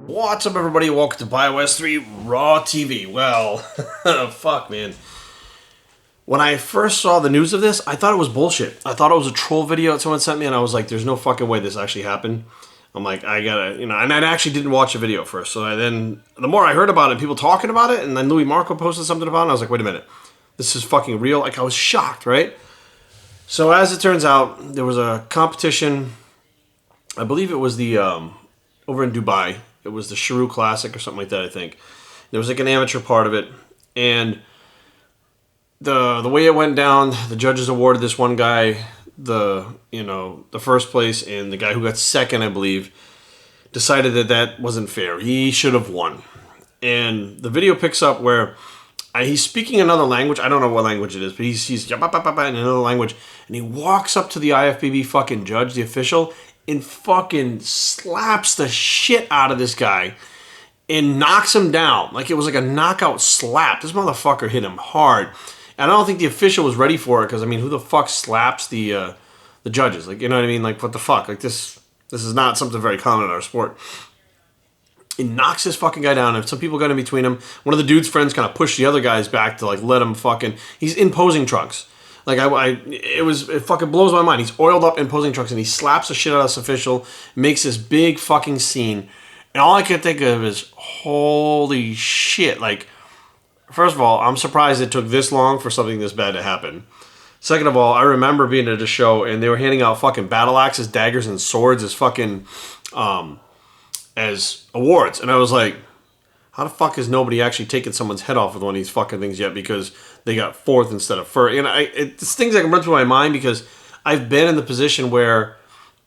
What's up, everybody? Welcome to Bios3 Raw TV. Well, fuck, man. When I first saw the news of this, I thought it was bullshit. I thought it was a troll video that someone sent me, and I was like, there's no fucking way this actually happened. I'm like, I gotta, and I actually didn't watch the video first. So then, the more I heard about it, people talking about it, and then Louis Marco posted something about it, and I was like, wait a minute. This is fucking real. Like, I was shocked, right? So as it turns out, there was a competition. I believe it was the, over in Dubai. It was the Shrew Classic or something like that, I think. There was like an amateur part of it. And the way it went down, the judges awarded this one guy the first place, and the guy who got second, I believe, decided that that wasn't fair. He should have won. And the video picks up where he's speaking another language. I don't know what language it is, but he's in another language, and he walks up to the IFBB fucking judge, the official, and fucking slaps the shit out of this guy and knocks him down. Like, it was like a knockout slap. This motherfucker hit him hard. And I don't think the official was ready for it, because, I mean, who the fuck slaps the judges? Like, you know what I mean? Like, what the fuck? Like, this is not something very common in our sport. He knocks this fucking guy down, and some people got in between him. One of the dude's friends kind of pushed the other guys back to, like, let him fucking... He's in posing trunks. Like, it fucking blows my mind. He's oiled up in posing trunks, and he slaps the shit out of this official, makes this big fucking scene, and all I can think of is, holy shit. Like, first of all, I'm surprised it took this long for something this bad to happen. Second of all, I remember being at a show, and they were handing out fucking battle axes, daggers, and swords as fucking, as awards, and I was like, how the fuck has nobody actually taken someone's head off with one of these fucking things yet, because they got fourth instead of first? And it's things that can run through my mind, because I've been in the position where,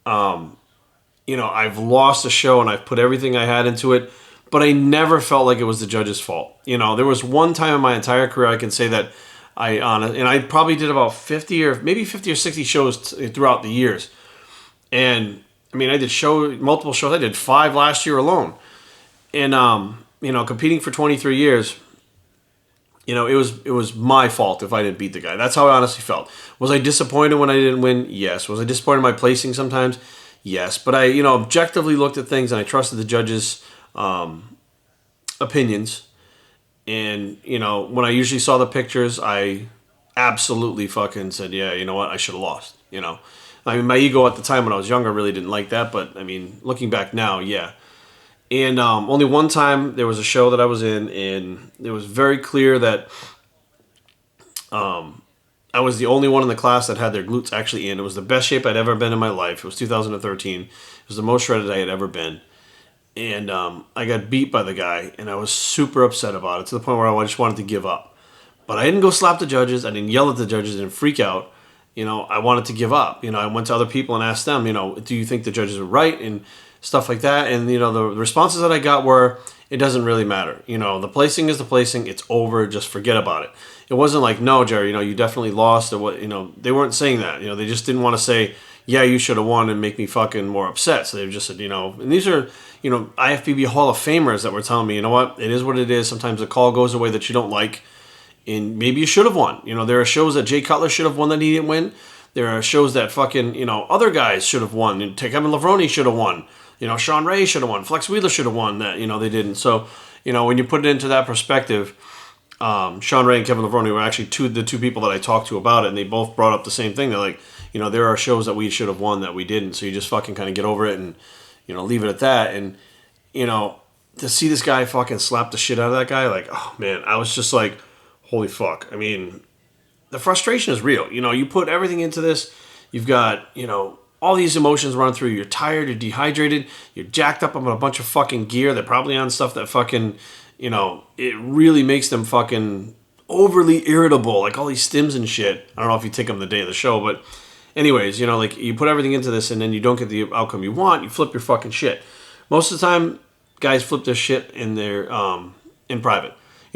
I've lost a show and I've put everything I had into it, but I never felt like it was the judge's fault. You know, there was one time in my entire career I can say that and I probably did about 50 or 60 shows throughout the years. And I mean, I did multiple shows. I did 5 last year alone. And, competing for 23 years, it was my fault if I didn't beat the guy. That's how I honestly felt. Was I disappointed when I didn't win? Yes. Was I disappointed in my placing sometimes? Yes. But I, objectively looked at things, and I trusted the judges' opinions. And, when I usually saw the pictures, I absolutely fucking said, yeah, you know what? I should have lost, I mean, my ego at the time when I was younger really didn't like that. But, I mean, looking back now, yeah. And only one time there was a show that I was in, and it was very clear that I was the only one in the class that had their glutes actually in. It was the best shape I'd ever been in my life. It was 2013. It was the most shredded I had ever been. And I got beat by the guy, and I was super upset about it, to the point where I just wanted to give up. But I didn't go slap the judges. I didn't yell at the judges. I didn't freak out. I wanted to give up. I went to other people and asked them, do you think the judges are right? And stuff like that. And, the responses that I got were, it doesn't really matter. The placing is the placing. It's over. Just forget about it. It wasn't like, no, Jerry, you definitely lost. Or what, they weren't saying that. They just didn't want to say, yeah, you should have won, and make me fucking more upset. So they just said, and these are, IFBB Hall of Famers that were telling me, you know what, it is what it is. Sometimes the call goes away that you don't like, and maybe you should have won. There are shows that Jay Cutler should have won that he didn't win. There are shows that fucking, other guys should have won. Kevin Levrone should have won. Sean Ray should have won. Flex Wheeler should have won that, they didn't. So, when you put it into that perspective, Sean Ray and Kevin Levrone were actually the two people that I talked to about it, and they both brought up the same thing. They're like, there are shows that we should have won that we didn't. So you just fucking kind of get over it and, leave it at that. And, to see this guy fucking slap the shit out of that guy, like, oh man, I was just like, holy fuck. I mean, the frustration is real. You put everything into this. You've got, all these emotions running through you. You're tired, you're dehydrated, you're jacked up on a bunch of fucking gear. They're probably on stuff that fucking, it really makes them fucking overly irritable, like all these stims and shit. I don't know if you take them the day of the show, but anyways, like, you put everything into this, and then you don't get the outcome you want, you flip your fucking shit. Most of the time, guys flip their shit in their, in private.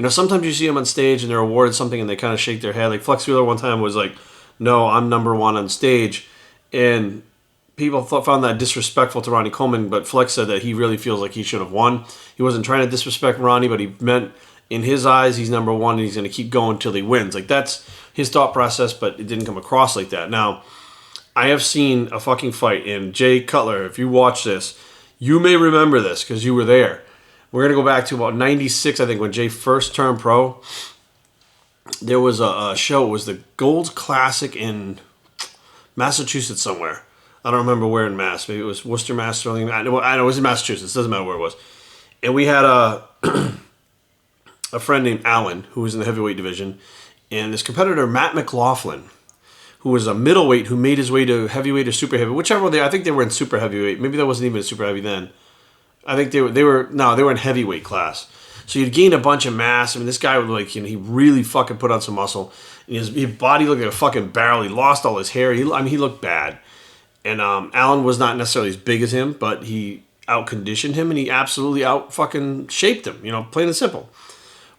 Sometimes you see them on stage and they're awarded something and they kind of shake their head. Like Flex Wheeler one time was like, no, I'm number one on stage. And people found that disrespectful to Ronnie Coleman, but Flex said that he really feels like he should have won. He wasn't trying to disrespect Ronnie, but he meant in his eyes he's number one and he's going to keep going until he wins. Like, that's his thought process, but it didn't come across like that. Now, I have seen a fucking fight, and Jay Cutler, if you watch this, you may remember this because you were there. We're going to go back to about 96, I think, when Jay first turned pro. There was a show. It was the Gold Classic in Massachusetts somewhere. I don't remember where in Mass. Maybe it was Worcester, Mass. Sterling. I know it was in Massachusetts. Doesn't matter where it was. And we had a friend named Alan who was in the heavyweight division, and this competitor Matt McLaughlin, who was a middleweight who made his way to heavyweight or super heavyweight, whichever I think they were in super heavyweight. Maybe that wasn't even a super heavy then. I think they were in heavyweight class. So you'd gain a bunch of mass. I mean, this guy would he really fucking put on some muscle. And his body looked like a fucking barrel. He lost all his hair. He looked bad. And Alan was not necessarily as big as him, but he out-conditioned him, and he absolutely out-fucking shaped him, plain and simple.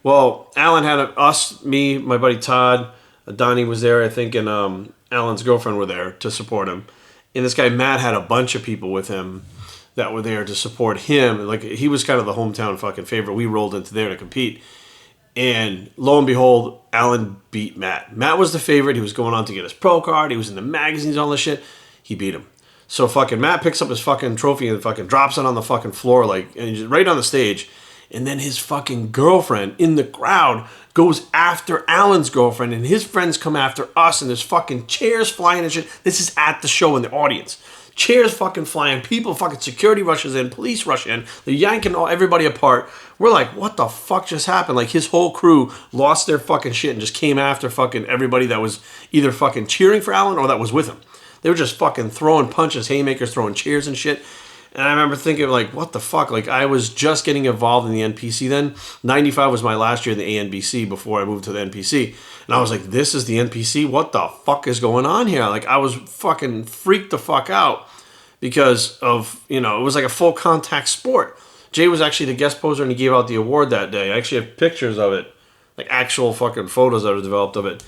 Well, Alan had us, me, my buddy Todd, Donnie was there, I think, and Alan's girlfriend were there to support him. And this guy, Matt, had a bunch of people with him that were there to support him. Like, he was kind of the hometown fucking favorite. We rolled into there to compete. And lo and behold, Alan beat Matt. Matt was the favorite. He was going on to get his pro card. He was in the magazines, all this shit. He beat him. So fucking Matt picks up his fucking trophy and fucking drops it on the fucking floor, and he's right on the stage. And then his fucking girlfriend in the crowd goes after Alan's girlfriend, and his friends come after us, and there's fucking chairs flying and shit. This is at the show in the audience. Chairs fucking flying, people fucking security rushes in, police rush in, they're yanking everybody apart. We're like, what the fuck just happened? Like, his whole crew lost their fucking shit and just came after fucking everybody that was either fucking cheering for Alan or that was with him. They were just fucking throwing punches, haymakers, throwing chairs and shit. And I remember thinking, like, what the fuck? Like, I was just getting involved in the NPC then. 95 was my last year in the ANBC before I moved to the NPC. And I was like, this is the NPC? What the fuck is going on here? Like, I was fucking freaked the fuck out because of, it was like a full contact sport. Jay was actually the guest poser, and he gave out the award that day. I actually have pictures of it, like actual fucking photos that were developed of it.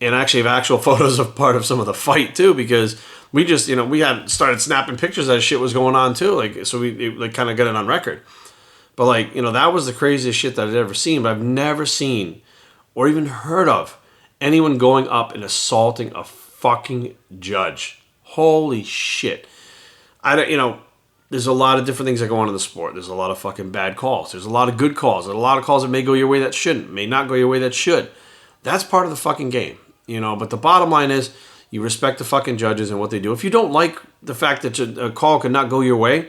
And I actually have actual photos of part of some of the fight too, because we just, we had started snapping pictures as shit was going on too. Like, so we kind of got it on record. But like, that was the craziest shit that I'd ever seen. But I've never seen or even heard of anyone going up and assaulting a fucking judge. Holy shit. There's a lot of different things that go on in the sport. There's a lot of fucking bad calls. There's a lot of good calls. There's a lot of calls that may go your way that shouldn't, may not go your way that should. That's part of the fucking game. But the bottom line is you respect the fucking judges and what they do. If you don't like the fact that a call could not go your way,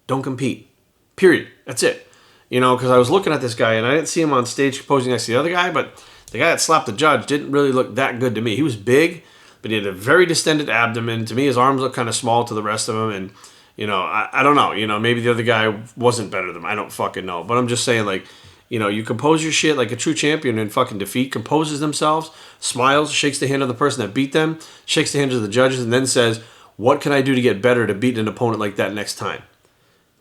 don't compete. Period. That's it. Because I was looking at this guy and I didn't see him on stage posing next to the other guy, but the guy that slapped the judge didn't really look that good to me. He was big, but he had a very distended abdomen. To me, his arms looked kind of small to the rest of him. And, I don't know. Maybe the other guy wasn't better than him. I don't fucking know. But I'm just saying, like, you compose your shit like a true champion in fucking defeat, composes themselves, smiles, shakes the hand of the person that beat them, shakes the hands of the judges, and then says, what can I do to get better to beat an opponent like that next time?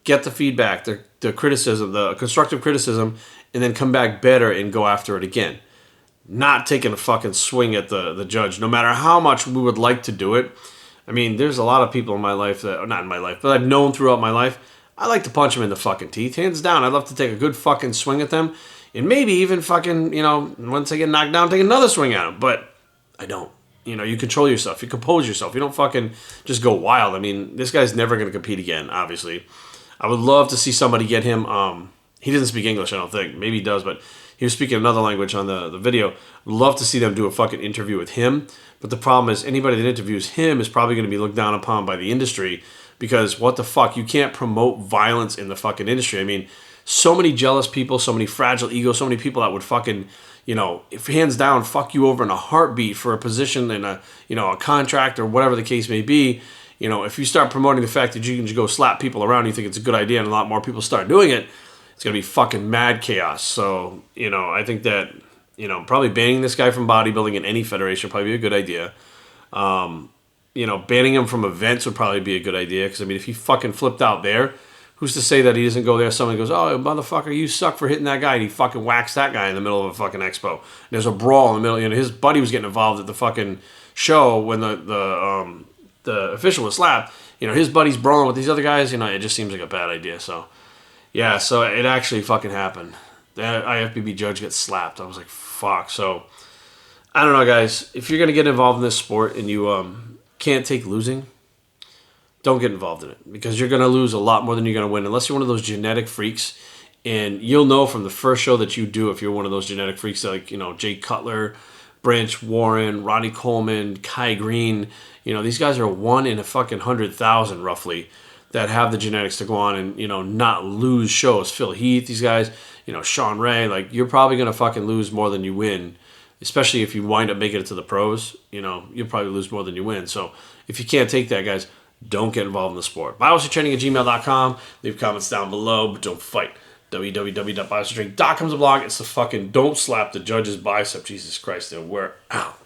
Get the feedback, the criticism, the constructive criticism, and then come back better and go after it again. Not taking a fucking swing at the judge, no matter how much we would like to do it. I mean, there's a lot of people in my life not in my life, but I've known throughout my life, I like to punch them in the fucking teeth. Hands down, I'd love to take a good fucking swing at them. And maybe even fucking, once they get knocked down, take another swing at them. But I don't. You control yourself. You compose yourself. You don't fucking just go wild. I mean, this guy's never going to compete again, obviously. I would love to see somebody get him. He doesn't speak English, I don't think. Maybe he does, but he was speaking another language on the video. I'd love to see them do a fucking interview with him. But the problem is anybody that interviews him is probably going to be looked down upon by the industry. Because what the fuck, you can't promote violence in the fucking industry. I mean, so many jealous people, so many fragile egos, so many people that would fucking, if hands down, fuck you over in a heartbeat for a position in a contract or whatever the case may be. If you start promoting the fact that you can just go slap people around, you think it's a good idea, and a lot more people start doing it, it's going to be fucking mad chaos. So, I think that, probably banning this guy from bodybuilding in any federation would probably be a good idea. Banning him from events would probably be a good idea. Because, if he fucking flipped out there, who's to say that he doesn't go there? Someone goes, oh, motherfucker, you suck for hitting that guy. And he fucking whacks that guy in the middle of a fucking expo. And there's a brawl in the middle. His buddy was getting involved at the fucking show when the official was slapped. His buddy's brawling with these other guys. It just seems like a bad idea. So, yeah, so it actually fucking happened. The IFBB judge gets slapped. I was like, fuck. So, I don't know, guys. If you're going to get involved in this sport and you can't take losing, don't get involved in it, because you're going to lose a lot more than you're going to win unless you're one of those genetic freaks And you'll know from the first show that you do if you're one of those genetic freaks like, Jay Cutler, Branch Warren, Ronnie Coleman, Kai Green. These guys are 1 in a fucking 100,000 roughly that have the genetics to go on and, not lose shows. Phil Heath, these guys, Sean Ray, like, you're probably going to fucking lose more than you win, especially if you wind up making it to the pros. You'll probably lose more than you win. So if you can't take that, guys, don't get involved in the sport. Biohazardtraining@gmail.com. Leave comments down below, but don't fight. www.biohazardtraining.com is a blog. It's the fucking don't slap the judge's bicep. Jesus Christ, we're out.